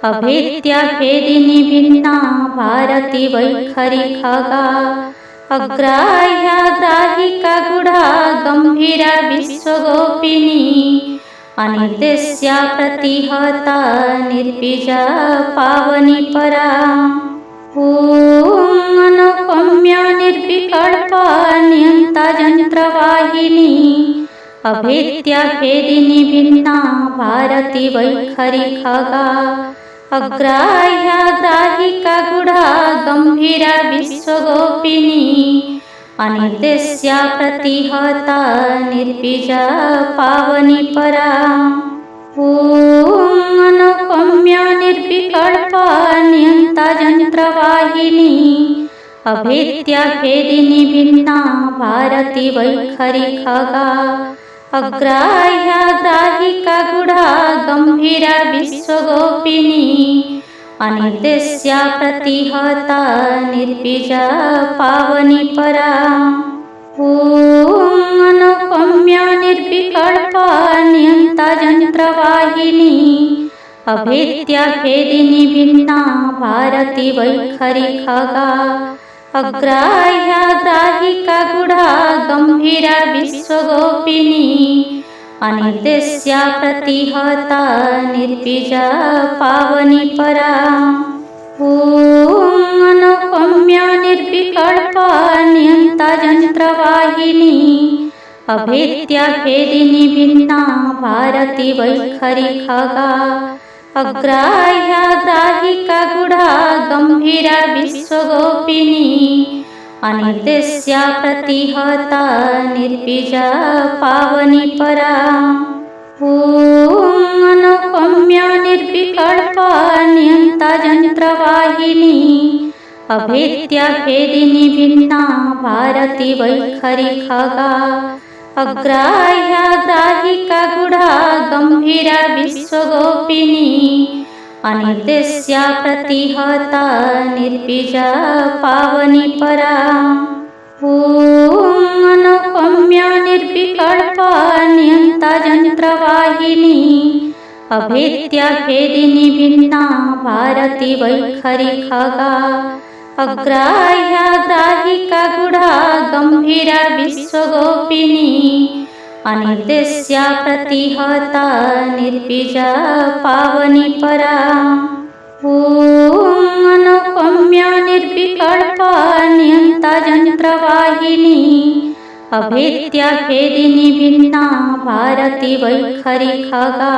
अभेद्या भेदिनी भिन्ना भारती वैखरी खगा अग्राह्या ग्राहिका गूढा गंभीरा विश्वगोपिनी अनिर्देश्या प्रतिहता निर्बीजा पावनी परा ॐ अनुपम्या निर्विकल्पा नियंता यंत्रवाहिनी अभेद्या भेदिनी भिन्ना भारती वैखरी खगा अग्राह्या ग्राहिका गूढा गंभीरा विश्वगोपिनी अनिर्देश्या प्रतिहता निर्बीजा पावनी परा ॐ अनुपम्या निर्विकल्पा नियंता यंत्रवाहिनी अभेद्या भेदिनी भिन्ना भारती वैखरी खगा अग्राह्या ग्राहिका गूढा गंभीरा विश्वगोपिनी अनिर्देश्या प्रतिहता निर्बीजा पावनी परा ॐ अनुपम्या निर्विकल्पा नियंता यंत्रवाहिनी अभेद्या भेदिनी भिन्ना भारती वैखरी खगा अग्राह्या ग्राहिका गूढा गंभीरा विश्वगोपिनी अनिर्देश्या प्रतिहता निर्बीजा पावनी परा ॐ अनुपम्या निर्विकल्पा नियंता यंत्रवाहिनी अभेद्या भेदिनी भिन्ना भारती वैखरी खगा अग्राह्या ग्राहिका गूढा गंभीरा विश्वगोपिनी अनिर्देश्या प्रतिहता निर्बीजा पावनी परा ॐ अनुपम्या निर्विकल्पा नियंता यंत्रवाहिनी अभेद्या भेदिनी भिन्ना भारती वैखरी खगा अग्राह्या ग्राहिका गूढा गंभीरा विश्वगोपिनी अनिर्देश्या प्रतिहता निर्बीजा पावनी परा ॐ अनुपम्या निर्विकल्पा नियंता यंत्रवाहिनी अभेद्या भेदिनी भिन्ना भारती वैखरी खगा अग्राह्या ग्राहिका गूढा गंभीरा विश्वगोपिनी अनिर्देश्या प्रतिहता निर्बीजा पावनी परा ॐ अनुपम्या निर्विकल्पा नियंता यंत्रवाहिनी अभेद्या भेदिनी भिन्ना भारती वैखरी खगा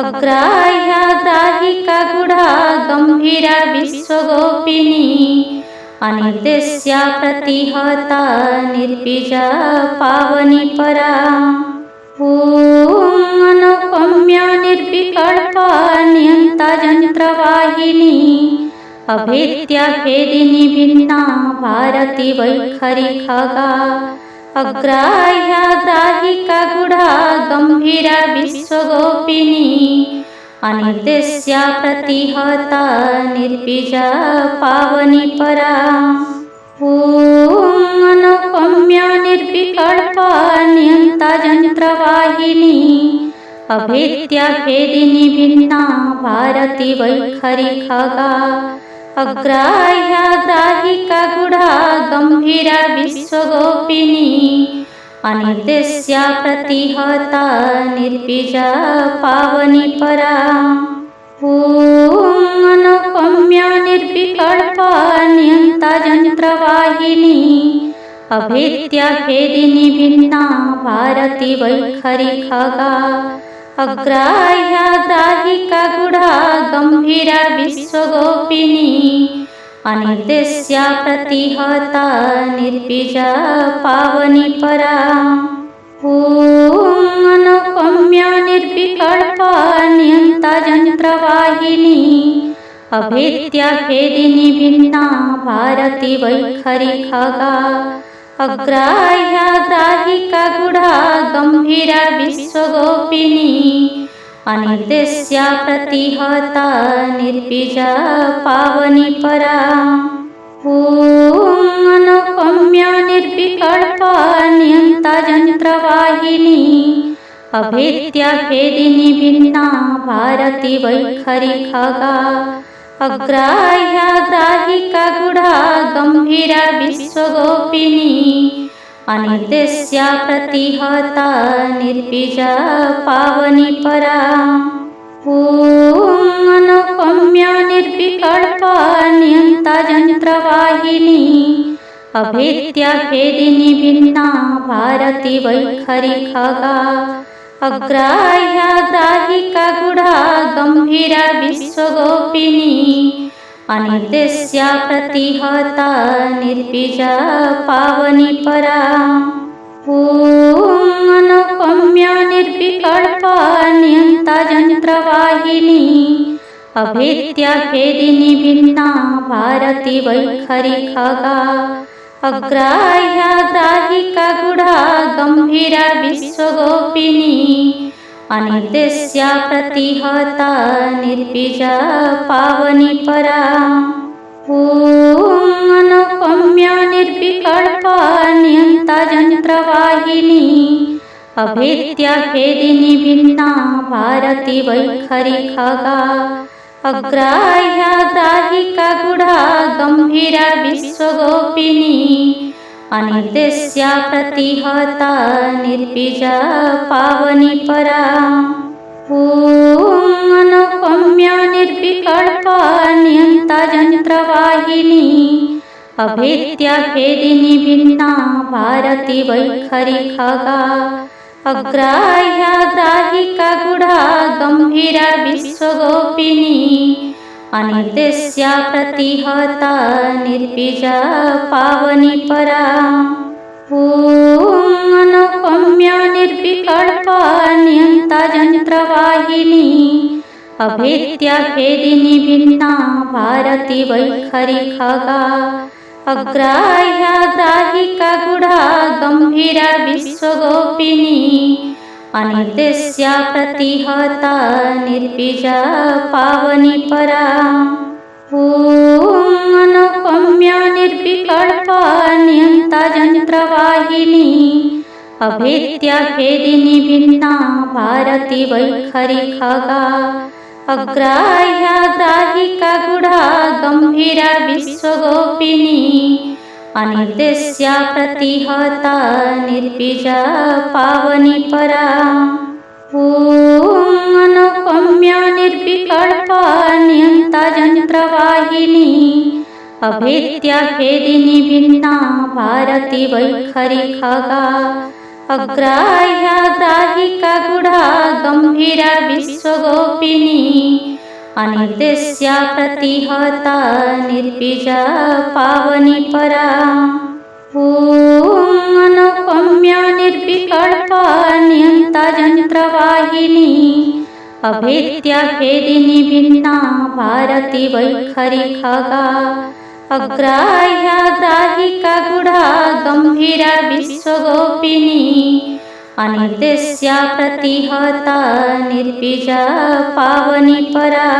अग्राह्या ग्राहिका गूढा गंभीरा विश्वगोपिनी अनिर्देश्या प्रतिहता निर्बीजा पावनी परा ॐ अनुपम्या निर्विकल्पा नियंता यंत्रवाहिनी अभेद्या भेदिनी भिन्ना भारती वैखरी खगा अग्राह्या ग्राहिका गूढा गंभीरा विश्वगोपिनी अनिर्देश्या प्रतिहता निर्बीजा पावनी परा ॐ अनुपम्या निर्विकल्पा नियंता यंत्रवाहिनी अभेद्या भेदिनी भिन्ना भारती वैखरी खगा अग्राह्या ग्राहिका गूढा गंभीरा विश्वगोपिनी अनिर्देश्या प्रतिहता निर्बीजा पावनी परा ॐ अनुपम्या निर्विकल्पा नियंता यंत्रवाहिनी अभेद्या भेदिनी भिन्ना भारती वैखरी खगा अग्राह्या ग्राहिका गूढा गंभीरा विश्वगोपिनी अनिर्देश्या प्रतिहता निर्बीजा पावनी परा ॐ अनुपम्या निर्विकल्पा नियंता यंत्रवाहिनी अभेद्या भेदिनी भिन्ना भारती वैखरी खगा अग्राह्या ग्राहिका गूढा गंभीरा विश्वगोपिनी अनिर्देश्या प्रतिहता निर्बीजा पावनी परा ॐ अनुपम्या निर्विकल्पा नियंता यंत्रवाहिनी अभेद्या भेदिनी भिन्ना भारती वैखरी खगा अग्राह्या ग्राहिका गुढा गंभीरा विश्वगोपिनी अनिर्देश्या प्रतिहता निर्बीजा पावनी परा ॐ अनुपम्या निर्विकल्पा नियंता यंत्रवाहिनी अभेद्या भेदिनी भिन्ना भारती वैखरी खगा अग्राह्या ग्राहिका गुढा गंभीरा विश्वगोपिनी अनिर्देश्या प्रतिहता निर्बीजा पावनी परा ॐ अनुपम्या निर्विकल्पा नियंता यंत्रवाहिनी अभेद्या भेदिनी भिन्ना भारती वैखरी खगा अग्राह्या ग्राहिका गुढा गंभीरा विश्वगोपिनी अनिर्देश्या प्रतिहता निर्बीजा पावनी परा ॐ अनुपम्या निर्विकल्पा नियंता यंत्रवाहिनी अभेद्या भेदिनी भिन्ना भारती वैखरी खगा अग्राह्या ग्राहिका गुढा गंभीरा विश्वगोपिनी अनिर्देश्या प्रतिहता निर्बीजा पावनी परा ॐ अनुपम्या निर्विकल्पा नियंता यंत्रवाहिनी अभेद्या भेदिनी भिन्ना भारती वैखरी खगा अग्राह्या ग्राहिका गुढा गंभीरा विश्वगोपिनी अनिर्देश्या प्रतिहता निर्बीजा पावनी परा ॐ अनुपम्या निर्विकल्पा नियंता यंत्रवाहिनी अभेद्या भेदिनी भिन्ना भारती वैखरी खगा अग्राह्या ग्राहिका गुढा गंभीरा विश्वगोपिनी अनिर्देश्या प्रतिहता निर्बीजा पावनी परा ॐ अनुपम्या निर्विकल्पा नियंता यंत्रवाहिनी अभेद्या भेदिनी भिन्ना भारती वैखरी खगा अग्राह्या ग्राहिका गुढा गंभीरा विश्वगोपिनी अनिर्देश्या प्रतिहता निर्बीजा पावनी परा ॐ अनुपम्या निर्विकल्पा नियंता यंत्रवाहिनी अभेद्या भेदिनी भिन्ना भारती वैखरी खगा अग्राह्या ग्राहिका गुढा गंभीरा विश्वगोपिनी अनिर्देश्या प्रतिहता निर्बीजा पावनी परा ॐ अनुपम्या निर्विकल्पा नियंता यंत्रवाहिनी अभेद्या भेदिनी भिन्ना भारती वैखरी खगा अग्राह्या ग्राहिका गुढा गंभीरा विश्वगोपिनी अनिर्देश्या प्रतिहता निर्बीजा पावनी परा।